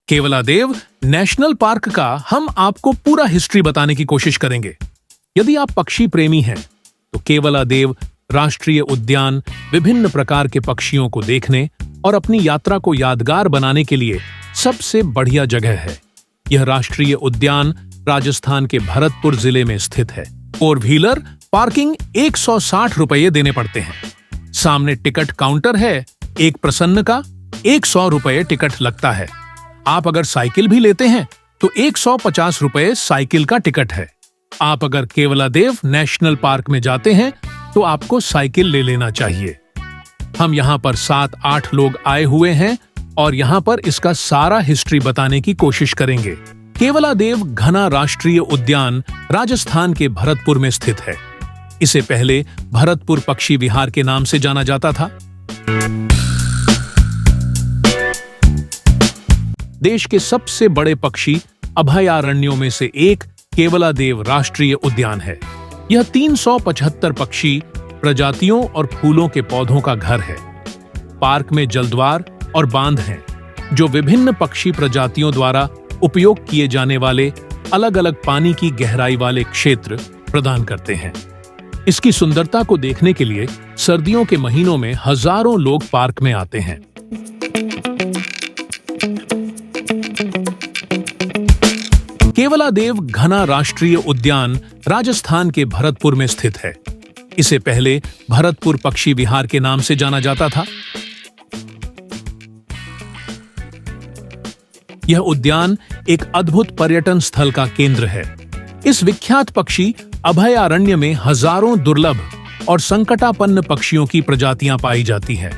Keoladeo national park का हम आपको पूरा हिस्ट्री बताने की कोशिश करेंगे। यदि आप पक्षी प्रेमी हैं, तो केवलादेव राष्ट्रीय उद्यान विभिन्न प्रकार के पक्षियों को देखने और अपनी यात्रा को यादगार बनाने के लिए सबसे बढ़िया जगह है। यह राष्ट्रीय उद्यान राजस्थान के भरतपुर जिले में स्थित है। फोर व्हीलर पार्किंग 160 रुपये देने पड़ते हैं। सामने टिकट काउंटर है। एक प्रसन्न का 100 रुपये टिकट लगता है। आप अगर साइकिल भी लेते हैं तो 150 रुपये साइकिल का टिकट है। आप अगर केवलादेव नेशनल पार्क में जाते हैं तो आपको साइकिल ले लेना चाहिए। हम यहाँ पर 7-8 लोग आए हुए हैं और यहाँ पर इसका सारा हिस्ट्री बताने की कोशिश करेंगे। केवलादेव घना राष्ट्रीय उद्यान राजस्थान के भरतपुर में स्थित है। इसे पहले भरतपुर पक्षी विहार के नाम से जाना जाता था। देश के सबसे बड़े पक्षी अभयारण्यों में से एक केवलादेव राष्ट्रीय उद्यान है। यह 375 पक्षी प्रजातियों और फूलों के पौधों का घर है। पार्क में जलद्वार और बांध हैं, जो विभिन्न पक्षी प्रजातियों द्वारा उपयोग किए जाने वाले अलग अलग पानी की गहराई वाले क्षेत्र प्रदान करते हैं। इसकी सुंदरता को देखने के लिए सर्दियों के महीनों में हजारों लोग पार्क में आते हैं। केवलादेव घना राष्ट्रीय उद्यान राजस्थान के भरतपुर में स्थित है। इसे पहले भरतपुर पक्षी विहार के नाम से जाना जाता था। यह उद्यान एक अद्भुत पर्यटन स्थल का केंद्र है। इस विख्यात पक्षी अभयारण्य में हजारों दुर्लभ और संकटापन्न पक्षियों की प्रजातियां पाई जाती हैं।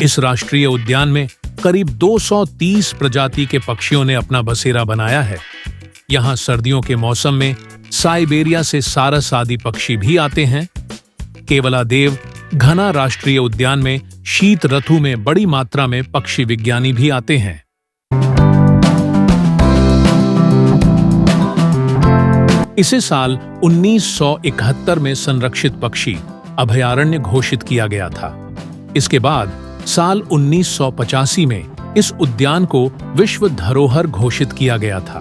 इस राष्ट्रीय उद्यान में करीब 230 प्रजाति के पक्षियों ने अपना बसेरा बनाया है। यहाँ सर्दियों के मौसम में साइबेरिया से सारस आदि पक्षी भी आते हैं। केवलादेव घना राष्ट्रीय उद्यान में शीत ऋतु में बड़ी मात्रा में पक्षी विज्ञानी भी आते हैं। इसे साल 1971 में संरक्षित पक्षी अभयारण्य घोषित किया गया था। इसके बाद साल 1985 में इस उद्यान को विश्व धरोहर घोषित किया गया था।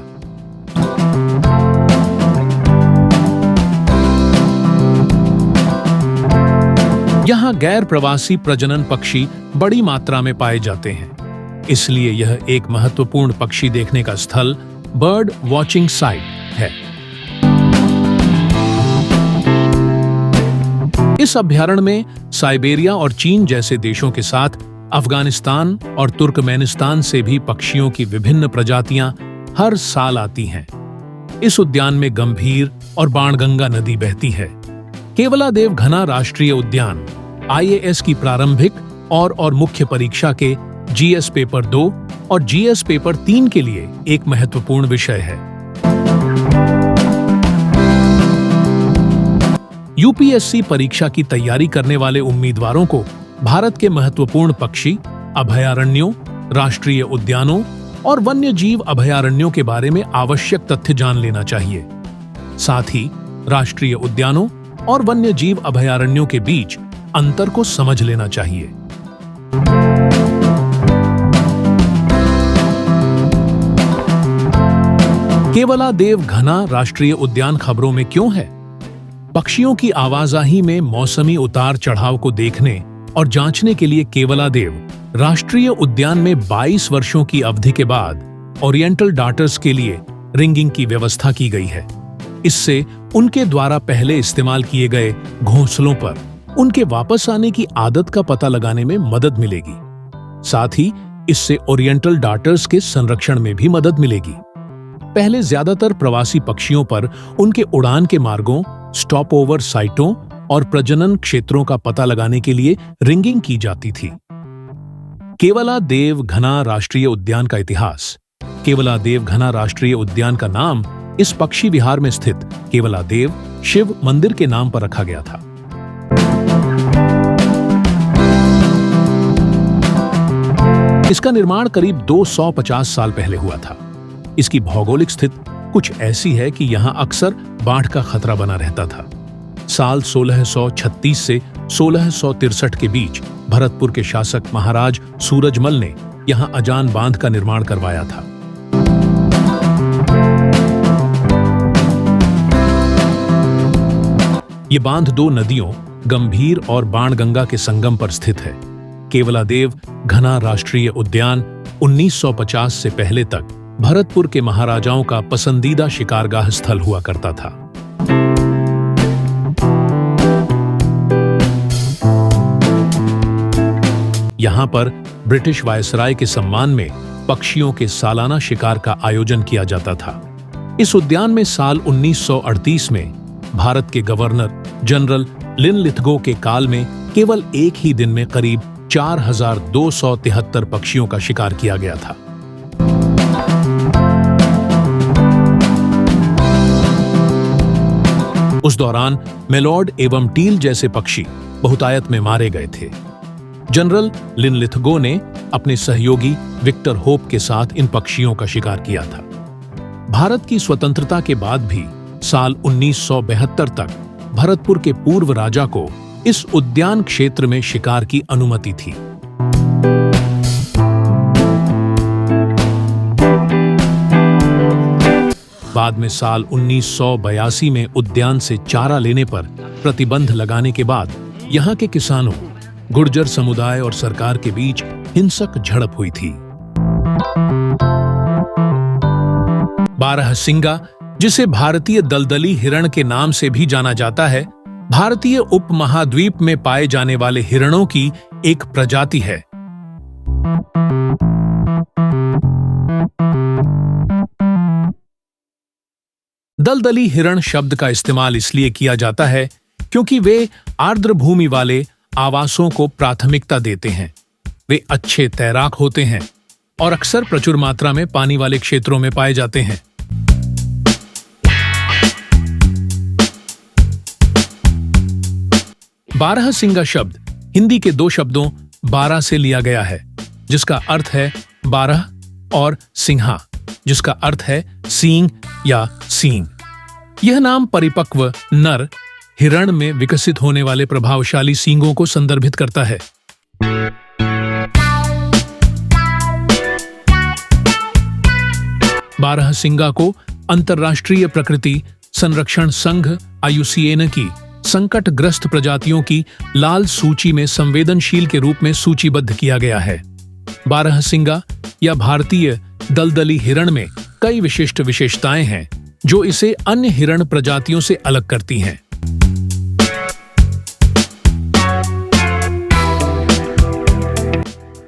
यहाँ गैर प्रवासी प्रजनन पक्षी बड़ी मात्रा में पाए जाते हैं, इसलिए यह एक महत्वपूर्ण पक्षी देखने का स्थल बर्ड वॉचिंग साइट है। इस अभयारण्य में साइबेरिया और चीन जैसे देशों के साथ अफगानिस्तान और तुर्कमेनिस्तान से भी पक्षियों की विभिन्न प्रजातियां हर साल आती हैं। इस उद्यान में गंभीर और बाणगंगा नदी बहती है। केवलादेव घना राष्ट्रीय उद्यान IAS की प्रारंभिक और मुख्य परीक्षा के GS पेपर 2 और GS पेपर 3 के लिए एक महत्वपूर्ण विषय है। UPSC परीक्षा की तैयारी करने वाले उम्मीदवारों को भारत के महत्वपूर्ण पक्षी अभयारण्यों, राष्ट्रीय उद्यानों और वन्य जीव अभयारण्यों के बारे में आवश्यक तथ्य जान लेना चाहिए। साथ ही राष्ट्रीय उद्यानों और वन्य जीव अभयारण्यों के बीच अंतर को समझ लेना चाहिए। केवलादेव घना राष्ट्रीय उद्यान खबरों में क्यों है? पक्षियों की आवाजाही में मौसमी उतार चढ़ाव को देखने और जांचने के लिए केवलादेव राष्ट्रीय उद्यान में 22 वर्षों की अवधि के बाद ओरिएंटल डार्टर्स के लिए रिंगिंग की व्यवस्था की गई है। इससे उनके द्वारा पहले इस्तेमाल किए गए घोंसलों पर उनके वापस आने की आदत का पता लगाने में मदद मिलेगी। साथ ही इससे ओरिएंटल डार्टर्स के संरक्षण में भी मदद मिलेगी। पहले ज्यादातर प्रवासी पक्षियों पर उनके उड़ान के मार्गों, स्टॉप ओवर साइटों और प्रजनन क्षेत्रों का पता लगाने के लिए रिंगिंग की जाती थी। केवलादेव घना राष्ट्रीय उद्यान का इतिहास। केवलादेव घना राष्ट्रीय उद्यान का नाम इस पक्षी विहार में स्थित केवलादेव शिव मंदिर के नाम पर रखा गया था। इसका निर्माण करीब 250 साल पहले हुआ था। इसकी भौगोलिक स्थिति कुछ ऐसी है कि यहाँ अक्सर बाढ़ का खतरा बना रहता था। साल 1636 से 1663 के बीच भरतपुर के शासक महाराज सूरजमल ने यहाँ अजान बांध का निर्माण करवाया था। ये बांध दो नदियों गंभीर और बाणगंगा के संगम पर स्थित है। केवलादेव घना राष्ट्रीय उद्यान 1950 से पहले तक भरतपुर के महाराजाओं का पसंदीदा शिकारगाह स्थल हुआ करता था। यहाँ पर ब्रिटिश वायसराय के सम्मान में पक्षियों के सालाना शिकार का आयोजन किया जाता था। इस उद्यान में साल 1938 में भारत के गवर्नर जनरल लिनलिथगो के काल में केवल एक ही दिन में करीब 4273 पक्षियों का शिकार किया गया था। उस दौरान मेलॉर्ड एवं टील जैसे पक्षी बहुतायत में मारे गए थे। जनरल लिनलिथगो ने अपने सहयोगी विक्टर होप के साथ इन पक्षियों का शिकार किया था। भारत की स्वतंत्रता के बाद भी साल 1972 तक भरतपुर के पूर्व राजा को इस उद्यान क्षेत्र में शिकार की अनुमति थी। बाद में साल 1982 में उद्यान से चारा लेने पर प्रतिबंध लगाने के बाद यहाँ के किसानों, गुर्जर समुदाय और सरकार के बीच हिंसक झड़प हुई थी। बारहसिंगा, जिसे भारतीय दलदली हिरण के नाम से भी जाना जाता है, भारतीय उपमहाद्वीप में पाए जाने वाले हिरणों की एक प्रजाति है। दलदली हिरण शब्द का इस्तेमाल इसलिए किया जाता है क्योंकि वे आर्द्र भूमि वाले आवासों को प्राथमिकता देते हैं। वे अच्छे तैराक होते हैं और अक्सर प्रचुर मात्रा में पानी वाले क्षेत्रों में पाए जाते हैं। बारहसिंगा शब्द हिंदी के दो शब्दों बारह से लिया गया है, जिसका अर्थ है बारह, और सिंहा, जिसका अर्थ है सींग या सींग। यह नाम परिपक्व नर हिरण में विकसित होने वाले प्रभावशाली सींगों को संदर्भित करता है। बारहसिंगा को अंतर्राष्ट्रीय प्रकृति संरक्षण संघ IUCN की संकटग्रस्त प्रजातियों की लाल सूची में संवेदनशील के रूप में सूचीबद्ध किया गया है। बारहसिंगा या भारतीय दलदली हिरण में कई विशिष्ट विशेषताएं हैं जो इसे अन्य हिरण प्रजातियों से अलग करती हैं।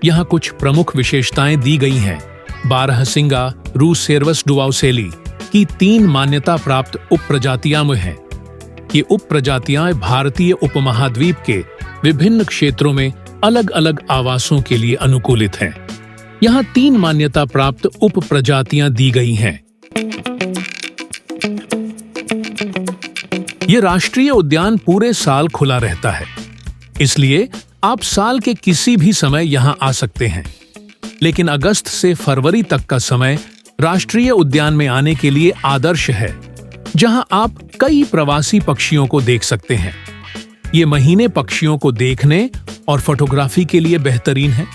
यहाँ कुछ प्रमुख विशेषताएं दी गई हैं। बारहसिंगा रूसेर्वस डुवाउसेली की 3 मान्यता प्राप्त उपप्रजातियां में हैं। ये उपप्रजातियां भारतीय उपमहाद्वीप के विभिन्न क्षेत्रों में अलग अलग आवासों के लिए अनुकूलित हैं। यहाँ 3 मान्यता प्राप्त उपप्रजातियां दी गई हैं। ये राष्ट्रीय उद्यान पूरे साल खुला रहता है, इसलिए आप साल के किसी भी समय यहाँ आ सकते हैं। लेकिन अगस्त से फरवरी तक का समय राष्ट्रीय उद्यान में आने के लिए आदर्श है, जहां आप कई प्रवासी पक्षियों को देख सकते हैं। ये महीने पक्षियों को देखने और फोटोग्राफी के लिए बेहतरीन है।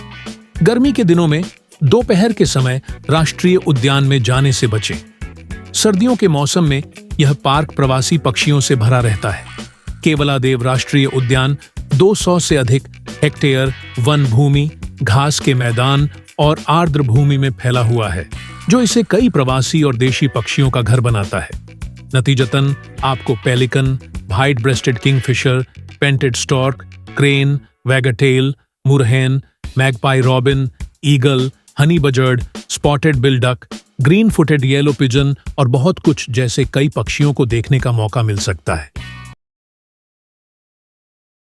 गर्मी के दिनों में दोपहर के समय राष्ट्रीय उद्यान में जाने से बचें। सर्दियों के मौसम में यह पार्क प्रवासी पक्षियों से भरा रहता है। केवलादेव राष्ट्रीय उद्यान 200 से अधिक हेक्टेयर वन भूमि, घास के मैदान और आर्द्र भूमि में फैला हुआ है, जो इसे कई प्रवासी और देशी पक्षियों का घर बनाता है। नतीजतन आपको pelican, white breasted kingfisher, painted stork, crane, wagtail, moorhen, magpie robin, eagle, honey buzzard, spotted bill duck, green footed yellow pigeon और बहुत कुछ जैसे कई पक्षियों को देखने का मौका मिल सकता है।